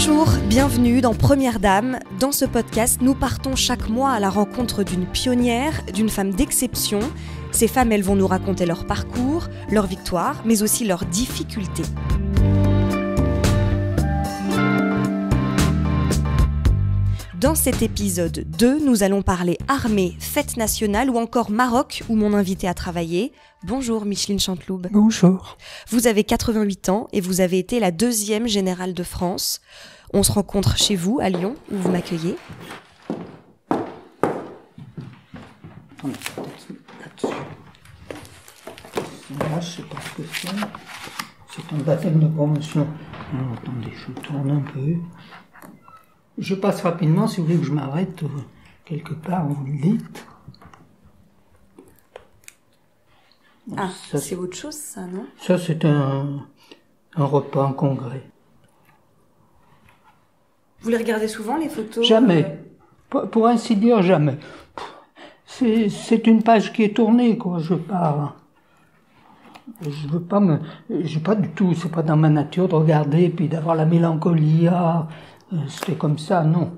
Bonjour, bienvenue dans Première Dame. Dans ce podcast, nous partons chaque mois à la rencontre d'une pionnière, d'une femme d'exception. Ces femmes, elles vont nous raconter leur parcours, leurs victoires, mais aussi leurs difficultés. Dans cet épisode 2, nous allons parler armée, fête nationale ou encore Maroc, où mon invité a travaillé. Bonjour Micheline Chanteloube. Bonjour. Vous avez 88 ans et vous avez été la 2e générale de France. On se rencontre chez vous, à Lyon, où vous m'accueillez. Là, je sais pas ce que c'est. C'est un baptême de promotion. Alors, attendez, je tourne un peu. Je passe rapidement, si vous voulez que je m'arrête quelque part, vous le dites. Ah, ça, c'est autre chose ça, non? Ça, c'est un repas, un congrès. Vous les regardez souvent, les photos? Jamais. Pour ainsi dire, jamais. C'est une page qui est tournée, quoi. Je veux pas du tout, c'est pas dans ma nature de regarder et puis d'avoir la mélancolie, c'était comme ça, non.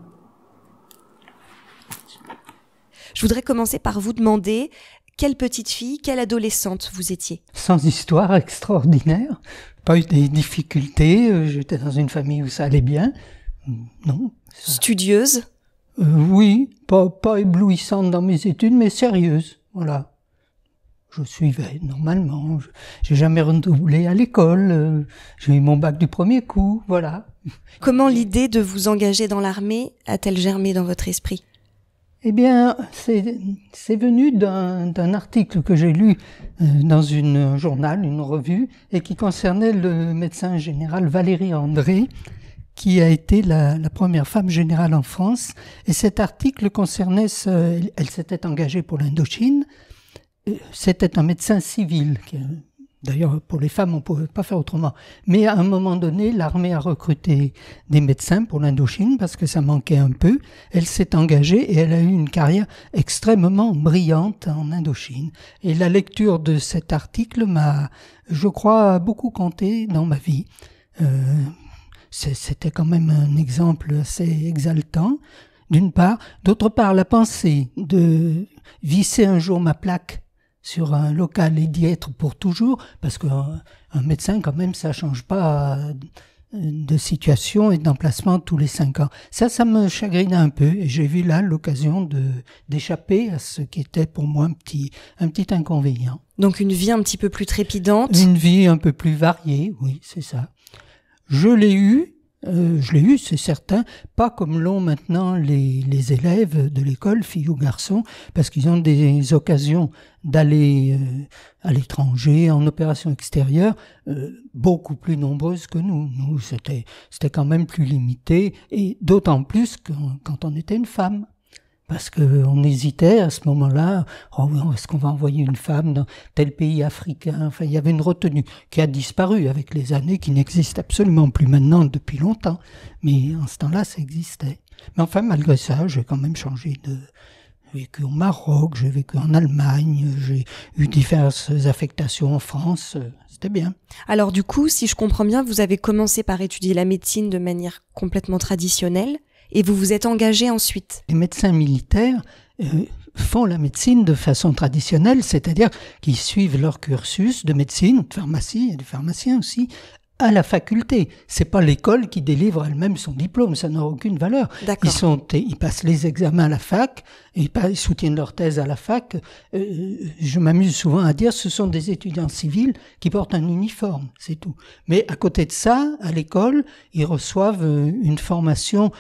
Je voudrais commencer par vous demander quelle petite fille, quelle adolescente vous étiez? Sans histoire extraordinaire, pas eu des difficultés, j'étais dans une famille où ça allait bien, non. Studieuse? Oui, pas éblouissante dans mes études, mais sérieuse, voilà. Je suivais normalement, j'ai jamais redoublé à l'école, j'ai eu mon bac du premier coup, voilà. Comment l'idée de vous engager dans l'armée a-t-elle germé dans votre esprit? Eh bien, c'est venu d'un article que j'ai lu dans un journal, une revue, et qui concernait le médecin général Valérie André, qui a été la première femme générale en France. Et cet article concernait, elle s'était engagée pour l'Indochine. C'était un médecin civil. D'ailleurs, pour les femmes, on ne pouvait pas faire autrement. Mais à un moment donné, l'armée a recruté des médecins pour l'Indochine parce que ça manquait un peu. Elle s'est engagée et elle a eu une carrière extrêmement brillante en Indochine. Et la lecture de cet article m'a, je crois, beaucoup compté dans ma vie. C'était quand même un exemple assez exaltant, d'une part. D'autre part, la pensée de visser un jour ma plaque sur un local et d'y être pour toujours, parce qu'un médecin, quand même, ça change pas de situation et d'emplacement tous les 5 ans. Ça me chagrinait un peu, et j'ai vu là l'occasion d'échapper à ce qui était pour moi un petit inconvénient. Donc une vie un petit peu plus trépidante? Une vie un peu plus variée, oui, c'est ça. Je l'ai eu, c'est certain, pas comme l'ont maintenant les élèves de l'école, filles ou garçons, parce qu'ils ont des occasions d'aller à l'étranger, en opération extérieure, beaucoup plus nombreuses que nous. Nous, c'était quand même plus limité, et d'autant plus quand on était une femme. Parce qu'on hésitait à ce moment-là, est-ce qu'on va envoyer une femme dans tel pays africain? Enfin, il y avait une retenue qui a disparu avec les années, qui n'existe absolument plus maintenant depuis longtemps. Mais en ce temps-là, ça existait. Mais enfin, malgré ça, j'ai quand même changé J'ai vécu au Maroc, j'ai vécu en Allemagne, j'ai eu diverses affectations en France, c'était bien. Alors du coup, si je comprends bien, vous avez commencé par étudier la médecine de manière complètement traditionnelle, et vous vous êtes engagé ensuite. Les médecins militaires font la médecine de façon traditionnelle, c'est-à-dire qu'ils suivent leur cursus de médecine, de pharmacie, et de pharmaciens aussi, à la faculté. C'est pas l'école qui délivre elle-même son diplôme, ça n'a aucune valeur. D'accord. Ils passent les examens à la fac, et ils soutiennent leur thèse à la fac. Je m'amuse souvent à dire, ce sont des étudiants civils qui portent un uniforme, c'est tout. Mais à côté de ça, à l'école, ils reçoivent une formation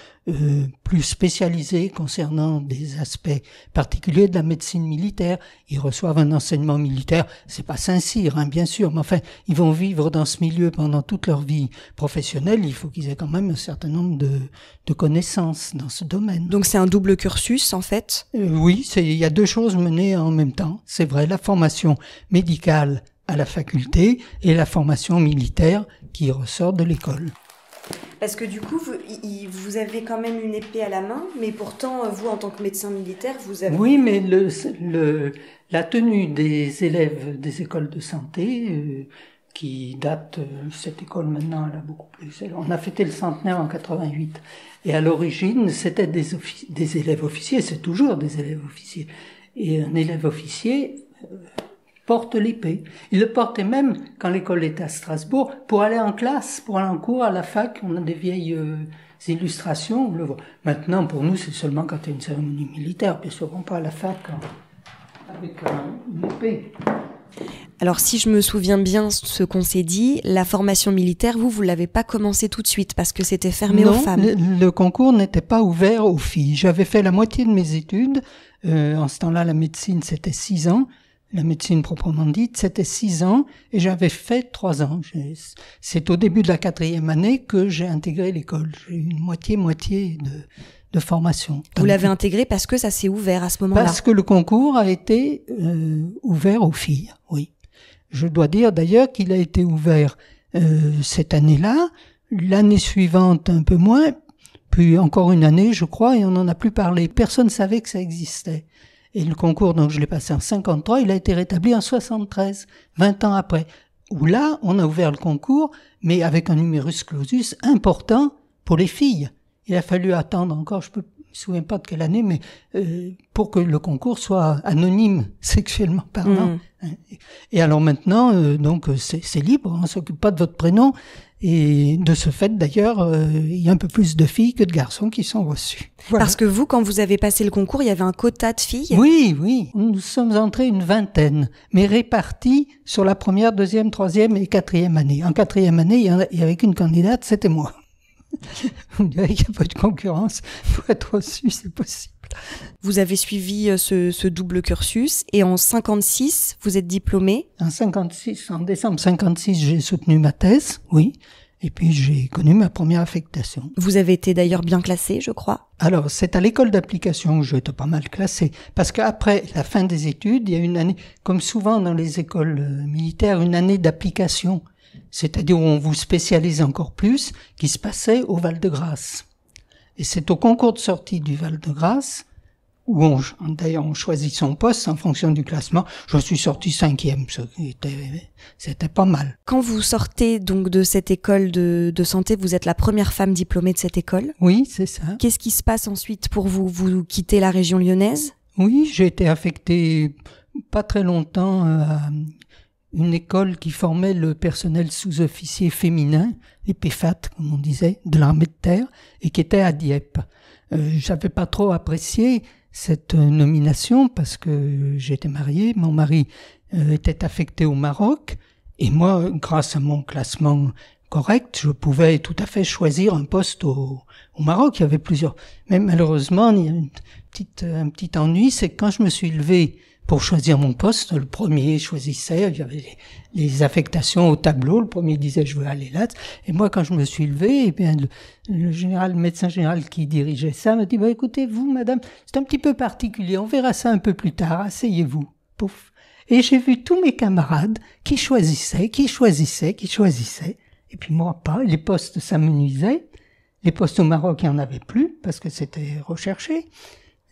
plus spécialisée concernant des aspects particuliers de la médecine militaire. Ils reçoivent un enseignement militaire, c'est pas Saint-Cyr, bien sûr, mais enfin, ils vont vivre dans ce milieu pendant toute leur vie professionnelle. Il faut qu'ils aient quand même un certain nombre de connaissances dans ce domaine. Donc c'est un double cursus, en fait? Oui, il y a 2 choses menées en même temps. C'est vrai, la formation médicale à la faculté et la formation militaire qui ressort de l'école. Parce que du coup, vous avez quand même une épée à la main, mais pourtant, vous, en tant que médecin militaire, vous avez... Oui, mais la tenue des élèves des écoles de santé, qui date, cette école maintenant, elle a beaucoup plus. On a fêté le centenaire en 88. Et à l'origine, c'était des élèves officiers, c'est toujours des élèves officiers. Et un élève officier porte l'épée. Il le portait même quand l'école était à Strasbourg, pour aller en classe, pour aller en cours à la fac. On a des vieilles illustrations, on le voit. Maintenant, pour nous, c'est seulement quand il y a une cérémonie militaire, bien sûr, on pas à la fac avec une épée. Alors, si je me souviens bien ce qu'on s'est dit, la formation militaire, vous l'avez pas commencé tout de suite parce que c'était fermé aux femmes. Le concours n'était pas ouvert aux filles. J'avais fait la moitié de mes études. En ce temps-là, la médecine, c'était 6 ans. La médecine proprement dite, c'était 6 ans. Et j'avais fait 3 ans. C'est au début de la 4e année que j'ai intégré l'école. J'ai eu une moitié de formation. Vous l'avez intégré parce que ça s'est ouvert à ce moment-là? Parce que le concours a été ouvert aux filles, oui. Je dois dire d'ailleurs qu'il a été ouvert cette année-là, l'année suivante un peu moins, puis encore une année je crois, et on n'en a plus parlé. Personne ne savait que ça existait. Et le concours, donc je l'ai passé en 53, il a été rétabli en 73, 20 ans après. Où là, on a ouvert le concours, mais avec un numerus clausus important pour les filles. Il a fallu attendre encore, je me souviens pas de quelle année, mais pour que le concours soit anonyme, sexuellement parlant. Et alors maintenant, donc c'est libre, on s'occupe pas de votre prénom. Et de ce fait, d'ailleurs, il y a un peu plus de filles que de garçons qui sont reçus. Voilà. Parce que vous, quand vous avez passé le concours, il y avait un quota de filles? Oui. Nous sommes entrés une vingtaine, mais répartis sur la première, deuxième, troisième et 4e année. En 4e année, il y avait qu'une candidate, c'était moi. Vous me direz qu'il n'y a pas de concurrence. Pour être reçu, c'est possible. Vous avez suivi ce double cursus et en 56, vous êtes diplômé? En décembre 56, j'ai soutenu ma thèse, oui. Et puis j'ai connu ma première affectation. Vous avez été d'ailleurs bien classé, je crois. Alors, c'est à l'école d'application où j'étais pas mal classé. Parce qu'après la fin des études, il y a une année, comme souvent dans les écoles militaires, une année d'application. C'est-à-dire où on vous spécialise encore plus, qui se passait au Val-de-Grâce. Et c'est au concours de sortie du Val-de-Grâce, où on choisit son poste en fonction du classement. Je suis sorti 5e, c'était pas mal. Quand vous sortez donc de cette école de santé, vous êtes la première femme diplômée de cette école? Oui, c'est ça. Qu'est-ce qui se passe ensuite pour vous? Vous quittez la région lyonnaise? Oui, j'ai été affecté pas très longtemps à une école qui formait le personnel sous-officier féminin, les PFAT, comme on disait, de l'armée de terre, et qui était à Dieppe. J'avais pas trop apprécié cette nomination parce que j'étais marié, mon mari était affecté au Maroc, et moi, grâce à mon classement correct, je pouvais tout à fait choisir un poste au Maroc. Il y avait plusieurs. Mais malheureusement, il y a un petit ennui, c'est que quand je me suis levé pour choisir mon poste, le premier choisissait, il y avait les affectations au tableau, le premier disait je veux aller là, et moi quand je me suis levé, eh bien le médecin général qui dirigeait ça m'a dit écoutez vous madame, c'est un petit peu particulier, on verra ça un peu plus tard, asseyez-vous. Pouf. Et j'ai vu tous mes camarades qui choisissaient, et puis moi pas, les postes s'amenuisaient, les postes au Maroc il n'y en avait plus parce que c'était recherché,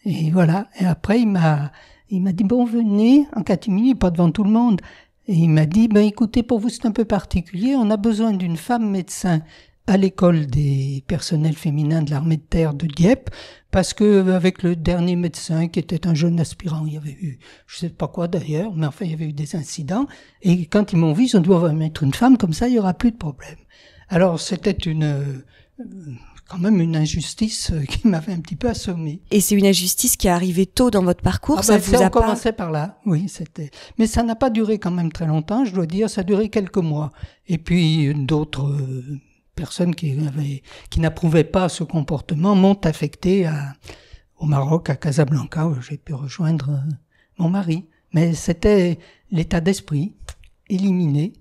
et voilà, et après il m'a dit, venez, en catimini, pas devant tout le monde. Et il m'a dit, écoutez, pour vous, c'est un peu particulier. On a besoin d'une femme médecin à l'école des personnels féminins de l'armée de terre de Dieppe, parce que avec le dernier médecin, qui était un jeune aspirant, il y avait eu, je sais pas quoi d'ailleurs, mais enfin, il y avait eu des incidents. Et quand ils m'ont vu, ils ont dit, on va mettre une femme, comme ça, il y aura plus de problème. Alors, c'était quand même une injustice qui m'avait un petit peu assommé. Et c'est une injustice qui est arrivée tôt dans votre parcours, ça vous a pas... On commençait par là, oui, c'était. Mais ça n'a pas duré quand même très longtemps, je dois dire, ça a duré quelques mois. Et puis d'autres personnes qui n'approuvaient pas ce comportement m'ont affecté au Maroc, à Casablanca, où j'ai pu rejoindre mon mari. Mais c'était l'état d'esprit, éliminé.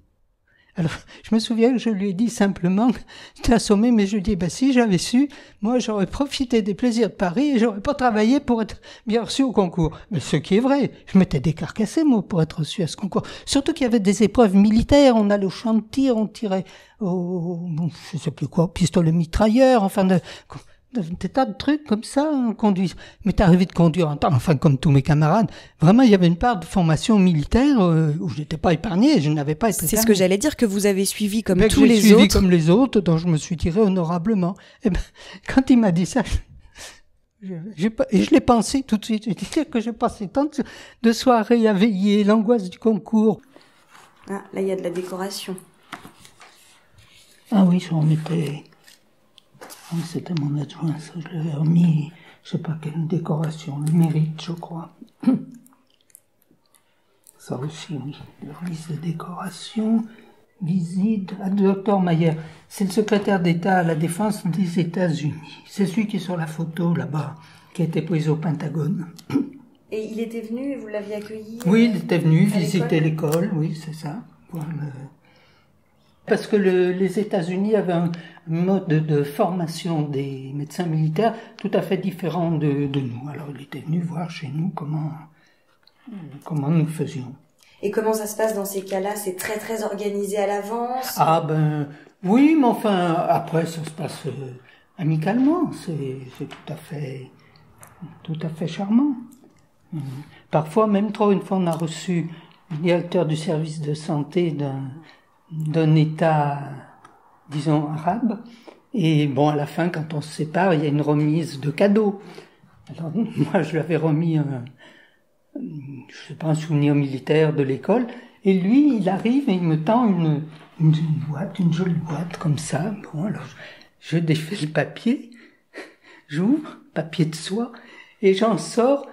Alors, je me souviens que je lui ai dit simplement, j'étais assommé, mais je lui ai dit, si j'avais su, moi j'aurais profité des plaisirs de Paris et j'aurais pas travaillé pour être bien reçu au concours. Mais ce qui est vrai, je m'étais décarcassé, moi, pour être reçu à ce concours. Surtout qu'il y avait des épreuves militaires, on allait au champ de tir, on tirait je sais plus quoi, au pistolet mitrailleur, des tas de trucs comme ça, on conduit. Mais t'es arrivé de conduire en temps, enfin comme tous mes camarades. Vraiment, il y avait une part de formation militaire où je n'étais pas épargné, je n'avais pas été épargné. C'est ce que j'allais dire, que vous avez suivi comme tous les autres. J'ai suivi comme les autres, dont je me suis tiré honorablement. Et ben, quand il m'a dit ça, je l'ai pensé tout de suite. Je disais que j'ai passé tant de soirées à veiller, l'angoisse du concours. Ah, là, il y a de la décoration. Ah oui, j'en mettais... C'était mon adjoint, ça, je l'avais remis, je sais pas quelle décoration, le mérite, je crois. Ça aussi, oui, la liste de décoration, visite à Dr Mayer. C'est le secrétaire d'État à la Défense des États-Unis. C'est celui qui est sur la photo, là-bas, qui a été pris au Pentagone. Et il était venu et vous l'aviez accueilli? Oui, il était venu visiter l'école, oui, c'est ça. Parce que les États-Unis avaient un mode de formation des médecins militaires tout à fait différent de nous. Alors il était venu voir chez nous comment nous faisions. Et comment ça se passe dans ces cas-là? C'est très très organisé à l'avance? Ah ben oui, mais enfin après ça se passe amicalement. C'est tout à fait charmant. Parfois même trop. Une fois on a reçu le directeur du service de santé d'un État, disons, arabe. Et bon, à la fin, quand on se sépare, il y a une remise de cadeaux. Alors, moi, je lui avais remis un souvenir militaire de l'école. Et lui, il arrive et il me tend une boîte, une jolie boîte, comme ça. Bon, alors, je défais le papier, j'ouvre, papier de soie, et j'en sors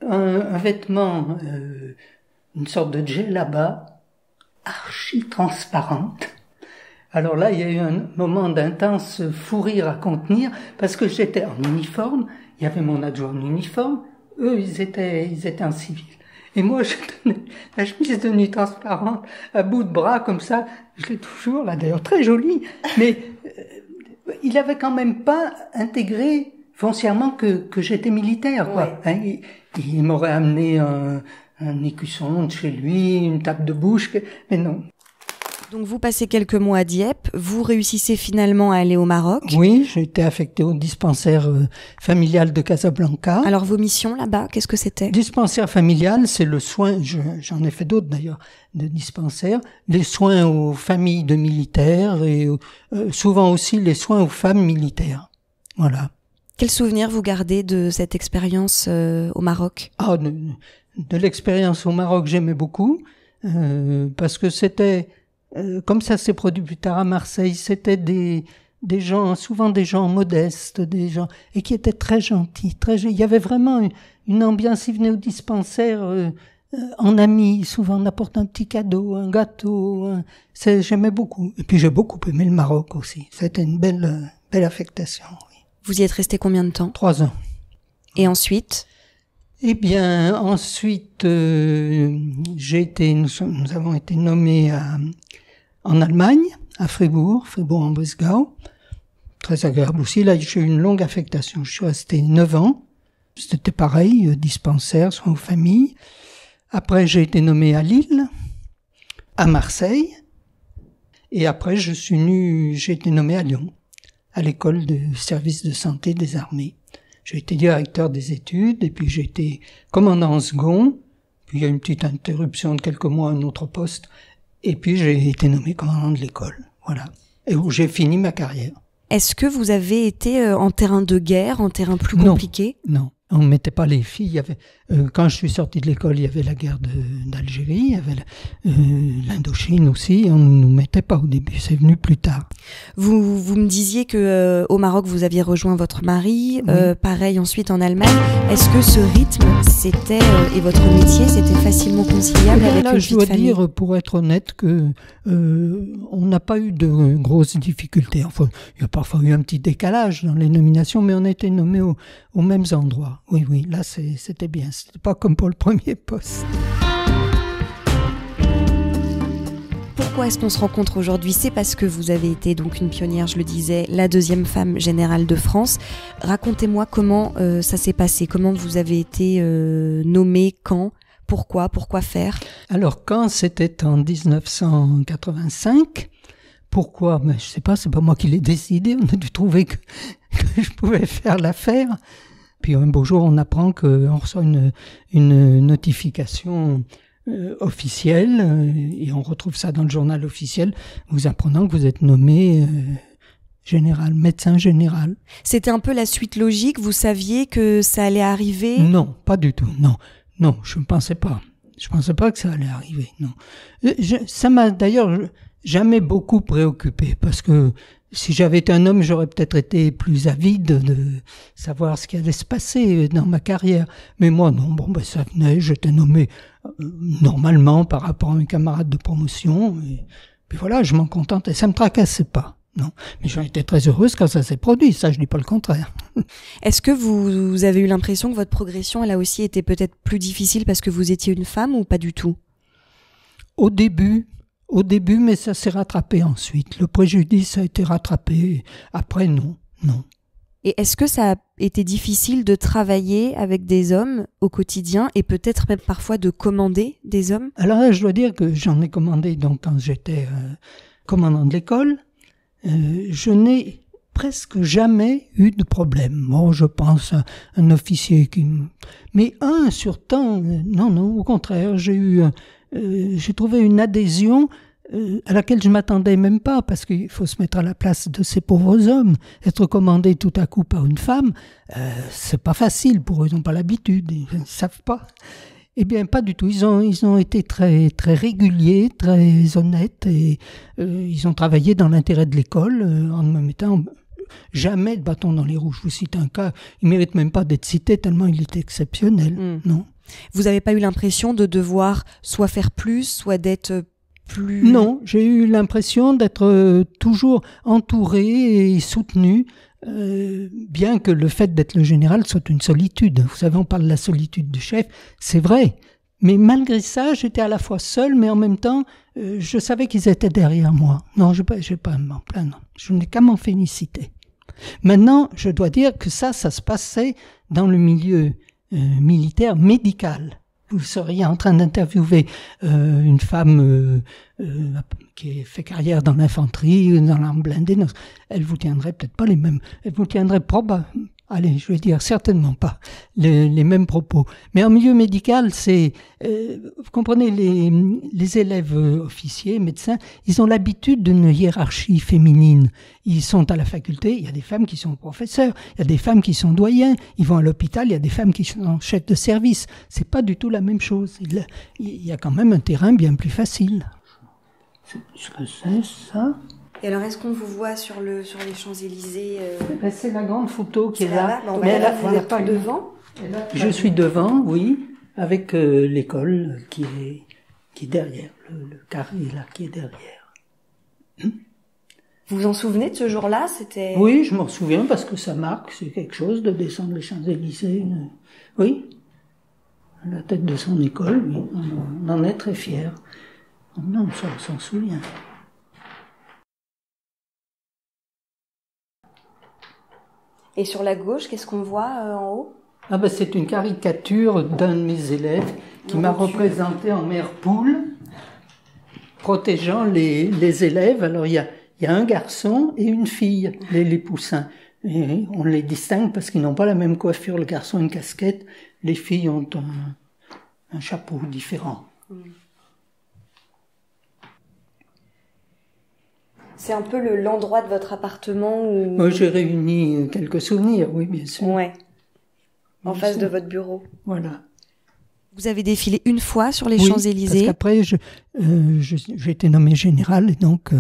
un vêtement, une sorte de djellaba, archi transparente. Alors là, il y a eu un moment d'intense fou rire à contenir, parce que j'étais en uniforme, il y avait mon adjoint en uniforme, eux, ils étaient en civil. Et moi, je tenais la chemise de nuit transparente à bout de bras, comme ça, je l'ai toujours, là d'ailleurs, très jolie, mais il avait quand même pas intégré foncièrement que j'étais militaire, quoi. Ouais. Hein, il m'aurait amené un écusson de chez lui, une table de bouche, mais non. Donc vous passez quelques mois à Dieppe, vous réussissez finalement à aller au Maroc. Oui, j'ai été affecté au dispensaire familial de Casablanca. Alors vos missions là-bas, qu'est-ce que c'était? Dispensaire familial, c'est le soin, j'en ai fait d'autres d'ailleurs, de dispensaires, les soins aux familles de militaires et souvent aussi les soins aux femmes militaires. Voilà. Quel souvenir vous gardez de cette expérience au Maroc? Ah, de l'expérience au Maroc, j'aimais beaucoup, parce que c'était, comme ça s'est produit plus tard à Marseille, c'était des gens, souvent des gens modestes, des gens, et qui étaient très gentils, il y avait vraiment une ambiance, ils venaient au dispensaire en amis, souvent on apporte un petit cadeau, un gâteau, j'aimais beaucoup. Et puis j'ai beaucoup aimé le Maroc aussi, c'était une belle affectation. Oui. Vous y êtes resté combien de temps? 3 ans. Et ensuite? Eh bien, ensuite, nous avons été nommés en Allemagne, à Fribourg-en-Brisgau. Très agréable aussi. Là, j'ai eu une longue affectation. Je suis resté 9 ans. C'était pareil, dispensaire, soins aux familles. Après, j'ai été nommé à Lille, à Marseille. Et après, j'ai été nommé à Lyon, à l'école de service de santé des armées. J'ai été directeur des études, et puis j'ai été commandant en second, puis il y a une petite interruption de quelques mois à un autre poste, et puis j'ai été nommé commandant de l'école, voilà, et où j'ai fini ma carrière. Est-ce que vous avez été en terrain de guerre, en terrain plus compliqué? Non. On ne mettait pas les filles. Il y avait, quand je suis sorti de l'école, il y avait la guerre d'Algérie, il y avait l'Indochine aussi. On ne nous mettait pas au début, c'est venu plus tard. Vous me disiez que au Maroc, vous aviez rejoint votre mari, Oui. pareil ensuite en Allemagne. Est-ce que ce rythme, et votre métier, c'était facilement conciliable avec une vie de famille? Je dois dire, pour être honnête, que on n'a pas eu de grosses difficultés. Enfin, il y a parfois eu un petit décalage dans les nominations, mais on a été nommés aux mêmes endroits. Oui, là c'était bien. C'était pas comme pour le premier poste. Pourquoi est-ce qu'on se rencontre aujourd'hui? C'est parce que vous avez été donc une pionnière, je le disais, la 2e femme générale de France. Racontez-moi comment ça s'est passé, comment vous avez été nommée, quand, pourquoi faire? Alors quand c'était en 1985, pourquoi? Mais je sais pas, c'est pas moi qui l'ai décidé. On a dû trouver que que je pouvais faire l'affaire. Puis un beau jour, on apprend qu'on reçoit une notification officielle, et on retrouve ça dans le journal officiel, vous apprenant que vous êtes nommé médecin général. C'était un peu la suite logique, vous saviez que ça allait arriver? Non, pas du tout, non, je ne pensais pas. Je pensais pas que ça allait arriver, non. Ça m'a d'ailleurs jamais beaucoup préoccupé, parce que si j'avais été un homme, j'aurais peut-être été plus avide de savoir ce qui allait se passer dans ma carrière. Mais moi, non, ça venait, j'étais nommé normalement par rapport à mes camarades de promotion, et puis voilà, je m'en contentais, ça me tracassait pas. Non, mais j'en étais très heureuse quand ça s'est produit, ça je dis pas le contraire. Est-ce que vous avez eu l'impression que votre progression, elle a aussi été peut-être plus difficile parce que vous étiez une femme ou pas du tout? Au début, mais ça s'est rattrapé ensuite. Le préjudice a été rattrapé, après non. Et est-ce que ça a été difficile de travailler avec des hommes au quotidien et peut-être même parfois de commander des hommes? Alors là, je dois dire que j'en ai commandé donc quand j'étais commandant de l'école. Je n'ai presque jamais eu de problème. Bon, je pense à un officier mais un sur tant, non, au contraire, j'ai trouvé une adhésion à laquelle je m'attendais même pas, parce qu'il faut se mettre à la place de ces pauvres hommes. Être commandé tout à coup par une femme, c'est pas facile pour eux, ils n'ont pas l'habitude, ils ne savent pas. Eh bien, pas du tout. Ils ont été très, très réguliers, très honnêtes, et ils ont travaillé dans l'intérêt de l'école en ne me mettant jamais de bâton dans les roues. Je vous cite un cas, il mérite même pas d'être cité tellement il est exceptionnel. Non. Vous n'avez pas eu l'impression de devoir soit faire plus, soit d'être plus... Non, j'ai eu l'impression d'être toujours entouré et soutenu. Bien que le fait d'être le général soit une solitude. Vous savez, on parle de la solitude du chef, c'est vrai. Mais malgré ça, j'étais à la fois seul, mais en même temps, je savais qu'ils étaient derrière moi. Non, je vais pas m'en plaindre. Je n'ai qu'à m'en féliciter. Maintenant, je dois dire que ça se passait dans le milieu militaire médical. Vous seriez en train d'interviewer une femme qui fait carrière dans l'infanterie, dans l'arme blindée. Elle vous tiendrait peut-être pas les mêmes. Elle vous tiendrait je vais dire certainement pas les mêmes propos. Mais en milieu médical, vous comprenez, les élèves officiers, médecins, ils ont l'habitude d'une hiérarchie féminine. Ils sont à la faculté, il y a des femmes qui sont professeurs, il y a des femmes qui sont doyens, ils vont à l'hôpital, il y a des femmes qui sont chefs de service. C'est pas du tout la même chose. Il y a quand même un terrain bien plus facile. Ce que c'est, ça? Et alors, est-ce qu'on vous voit sur les Champs-Élysées C'est la grande photo qui est là. Mais là, vous êtes devant? Je suis devant, oui, avec l'école qui est derrière, le carré là qui est derrière. Vous vous en souvenez de ce jour-là? Oui, je m'en souviens parce que ça marque, c'est quelque chose de descendre les Champs-Élysées. Oui, à la tête de son école, oui, on en est très fiers. Non, ça, on s'en souvient. Et sur la gauche, qu'est-ce qu'on voit en haut? C'est une caricature d'un de mes élèves qui m'a représenté en mère poule, protégeant les élèves. Alors il y a un garçon et une fille, les poussins. Et on les distingue parce qu'ils n'ont pas la même coiffure. Le garçon a une casquette, les filles ont un chapeau différent. C'est un peu l'endroit de votre appartement où... Moi, j'ai réuni quelques souvenirs, oui, bien sûr. Ouais. En face de votre bureau. Voilà. Vous avez défilé une fois sur les Champs-Élysées? Parce qu'après, j'ai été nommé général, et donc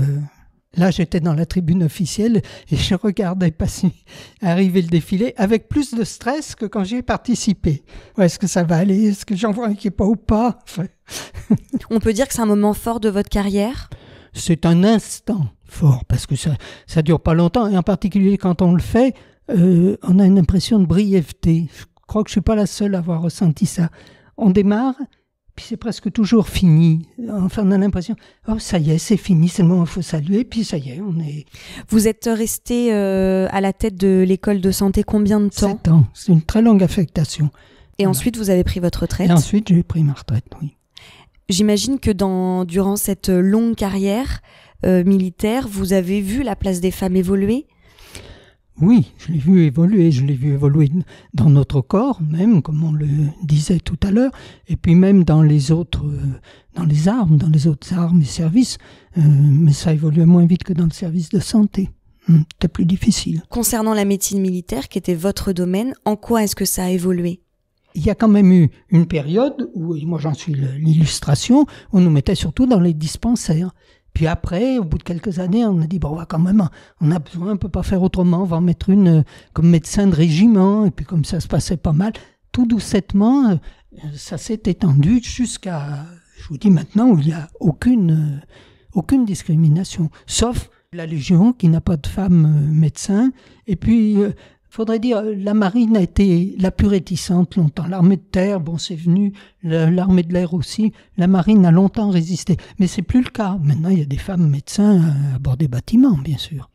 là, j'étais dans la tribune officielle et je regardais arriver le défilé avec plus de stress que quand j'y ai participé. Est-ce que ça va aller? Est-ce que j'en vois un qui est pas ou pas? On peut dire que c'est un moment fort de votre carrière? C'est un instant fort, parce que ça dure pas longtemps, et en particulier quand on le fait, on a une impression de brièveté. Je crois que je suis pas la seule à avoir ressenti ça. On démarre, puis c'est presque toujours fini. Enfin, on a l'impression, ça y est, c'est fini, c'est le moment où il faut saluer, puis ça y est, on est... Vous êtes resté à la tête de l'école de santé combien de temps? 7 ans, c'est une très longue affectation. Et ensuite, vous avez pris votre retraite? Et ensuite, j'ai pris ma retraite, oui. J'imagine que durant cette longue carrière militaire, vous avez vu la place des femmes évoluer? Oui, je l'ai vu évoluer dans notre corps, même, comme on le disait tout à l'heure, et puis même dans les autres armes et services, mais ça évoluait moins vite que dans le service de santé. C'était plus difficile. Concernant la médecine militaire, qui était votre domaine, en quoi est-ce que ça a évolué ? Il y a quand même eu une période où, et moi j'en suis l'illustration, on nous mettait surtout dans les dispensaires. Puis après, au bout de quelques années, on a dit, bon, quand même, on a besoin, on peut pas faire autrement, on va en mettre une comme médecin de régiment, et puis comme ça se passait pas mal, tout doucettement, ça s'est étendu jusqu'à, je vous dis maintenant, où il n'y a aucune discrimination, sauf la Légion qui n'a pas de femmes médecins, et puis... faudrait dire, la marine a été la plus réticente longtemps. L'armée de terre, bon, c'est venu, l'armée de l'air aussi. La marine a longtemps résisté. Mais c'est plus le cas. Maintenant, il y a des femmes médecins à bord des bâtiments, bien sûr.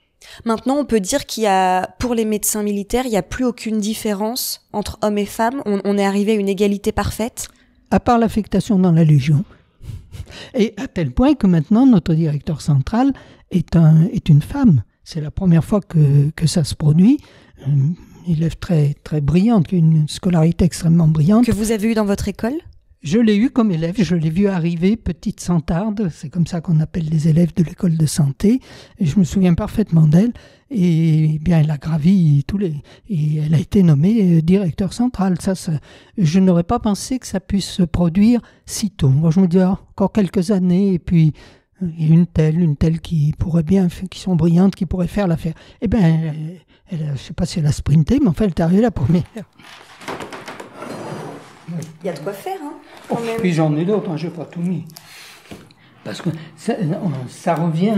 Maintenant, on peut dire qu'il y a, pour les médecins militaires, il n'y a plus aucune différence entre hommes et femmes. On est arrivé à une égalité parfaite. À part l'affectation dans la Légion. Et à tel point que maintenant, notre directeur central est une femme. C'est la première fois que ça se produit. Une élève très, très brillante, qui a une scolarité extrêmement brillante. Que vous avez eu dans votre école ? Je l'ai eu comme élève, je l'ai vu arriver, petite santarde, c'est comme ça qu'on appelle les élèves de l'école de santé, et je me souviens parfaitement d'elle, et bien elle a gravi et elle a été nommée directeur central. Ça, je n'aurais pas pensé que ça puisse se produire si tôt. Moi je me dis, encore quelques années, et puis... il y a une telle qui pourrait bien, qui sont brillantes, qui pourrait faire l'affaire. Eh bien, je ne sais pas si elle a sprinté, mais enfin, elle est arrivée la première. Il y a de quoi faire, hein, quand même. Puis j'en ai d'autres, je n'ai pas tout mis. Parce que ça revient,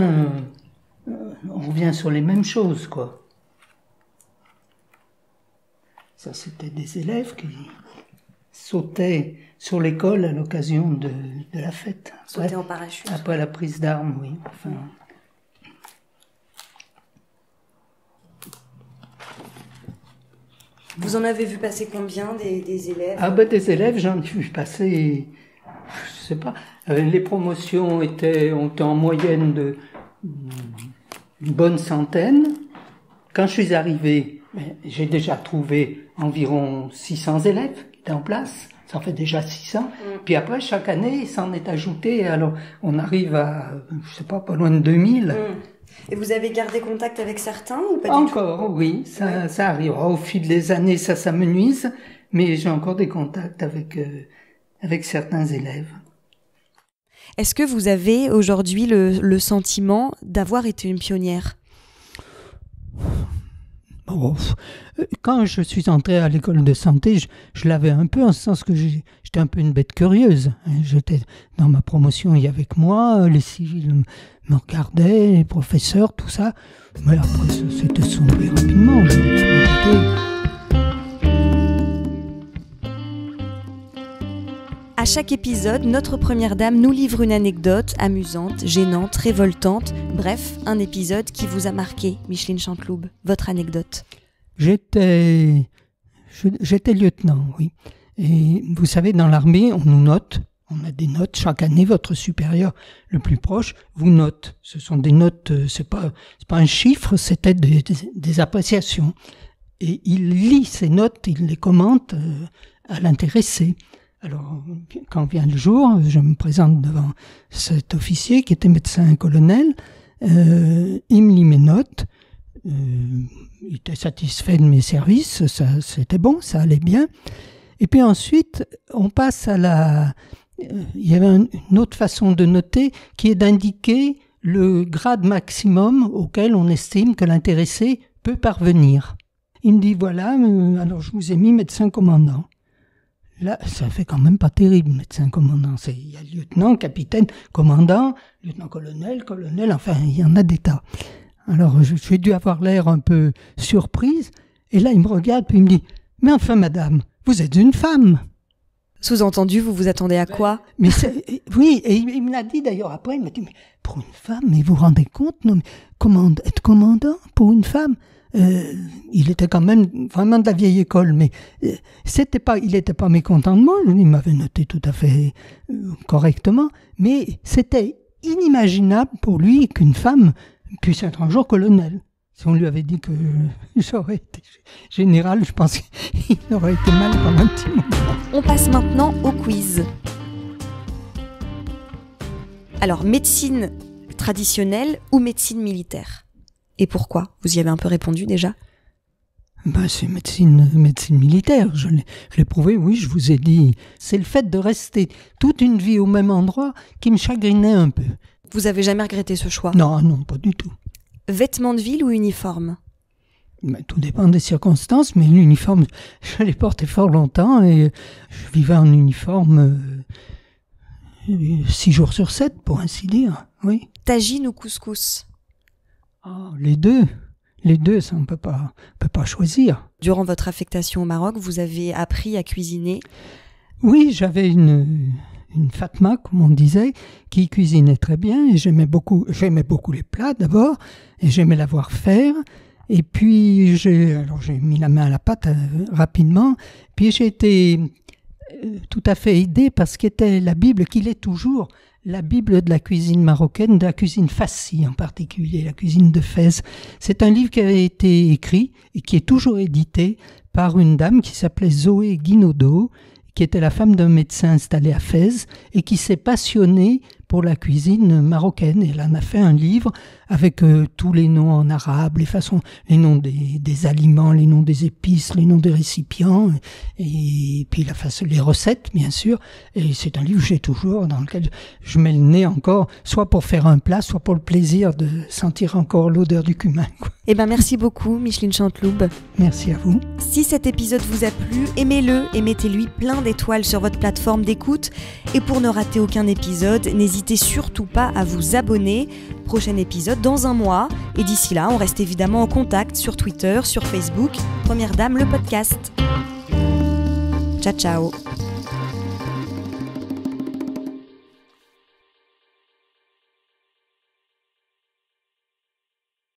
on revient sur les mêmes choses, quoi. Ça, c'était des élèves qui sautaient sur l'école à l'occasion de la fête. Sauter en parachute. Après la prise d'armes, oui. Enfin. Vous en avez vu passer combien des élèves ? Ah ben des élèves, j'en ai vu passer, je sais pas. Les promotions ont été en moyenne de une bonne centaine. Quand je suis arrivé, j'ai déjà trouvé environ 600 élèves qui étaient en place. Ça en fait déjà 600. Puis après, chaque année, il s'en est ajouté. Alors, on arrive à, je sais pas loin de 2000. Et vous avez gardé contact avec certains ou pas du tout ? Encore, oui. Ça arrivera. Au fil des années, ça s'amenuise. Mais j'ai encore des contacts avec certains élèves. Est-ce que vous avez aujourd'hui le sentiment d'avoir été une pionnière ? Quand je suis entré à l'école de santé, je l'avais un peu, en ce sens que j'étais un peu une bête curieuse. J'étais dans ma promotion, il y avait avec moi, les civils me regardaient, les professeurs, tout ça. Mais après, c'était sombré rapidement. À chaque épisode, notre première dame nous livre une anecdote amusante, gênante, révoltante. Bref, un épisode qui vous a marqué, Micheline Chanteloube. Votre anecdote. J'étais lieutenant, oui. Et vous savez, dans l'armée, on nous note. On a des notes. Chaque année, votre supérieur le plus proche vous note. Ce sont des notes, c'est pas un chiffre, c'était des appréciations. Et il lit ces notes, il les commente à l'intéressé. Alors, quand vient le jour, je me présente devant cet officier qui était médecin-colonel. Il me lit mes notes. Il était satisfait de mes services. Ça, c'était bon, ça allait bien. Et puis ensuite, on passe à il y avait une autre façon de noter qui est d'indiquer le grade maximum auquel on estime que l'intéressé peut parvenir. Il me dit, voilà, alors je vous ai mis médecin commandant. Là, ça fait quand même pas terrible, médecin commandant. Il y a lieutenant, capitaine, commandant, lieutenant-colonel, colonel, enfin, il y en a des tas. Alors, j'ai dû avoir l'air un peu surprise. Et là, il me regarde, puis il me dit, mais enfin, madame, vous êtes une femme. Sous-entendu, vous vous attendez à quoi ? Mais oui, et il me l'a dit d'ailleurs après, il m'a dit, mais pour une femme, mais vous vous rendez compte, non, mais être commandant pour une femme, il était quand même vraiment de la vieille école, mais il n'était pas mécontent de moi, il m'avait noté tout à fait correctement, mais c'était inimaginable pour lui qu'une femme puisse être un jour colonel. Si on lui avait dit que j'aurais été général, je pense qu'il aurait été mal pendant un petit moment. On passe maintenant au quiz. Alors, médecine traditionnelle ou médecine militaire? Et pourquoi? Vous y avez un peu répondu déjà? C'est médecine militaire, je l'ai prouvé, oui, je vous ai dit. C'est le fait de rester toute une vie au même endroit qui me chagrinait un peu. Vous avez jamais regretté ce choix? Non, pas du tout. Vêtements de ville ou uniforme? Tout dépend des circonstances, mais l'uniforme, je l'ai porté fort longtemps et je vivais en uniforme 6 jours sur 7, pour ainsi dire, oui. Tagine ou couscous? Les deux. Les deux, ça on peut pas choisir. Durant votre affectation au Maroc, vous avez appris à cuisiner? Oui, j'avais une Fatma, comme on disait, qui cuisinait très bien et j'aimais beaucoup les plats d'abord et j'aimais la voir faire. Et puis j'ai mis la main à la pâte rapidement. Puis j'ai été tout à fait aidé par ce qu'était la Bible, qu'il est toujours la Bible de la cuisine marocaine, de la cuisine Fassi en particulier, la cuisine de Fès. C'est un livre qui avait été écrit et qui est toujours édité par une dame qui s'appelait Zoé Guinaudot, qui était la femme d'un médecin installé à Fès et qui s'est passionnée pour la cuisine marocaine. Elle en a fait un livre avec tous les noms en arabe, les noms des aliments, les noms des épices, les noms des récipients, et puis les recettes, bien sûr. Et c'est un livre que j'ai toujours, dans lequel je mets le nez encore, soit pour faire un plat, soit pour le plaisir de sentir encore l'odeur du cumin, quoi. Eh ben, merci beaucoup, Micheline Chanteloube. Merci à vous. Si cet épisode vous a plu, aimez-le et mettez-lui plein d'étoiles sur votre plateforme d'écoute. Et pour ne rater aucun épisode, n'hésitez surtout pas à vous abonner. Prochain épisode dans un mois. Et d'ici là, on reste évidemment en contact sur Twitter, sur Facebook. Première Dame, le podcast. Ciao, ciao.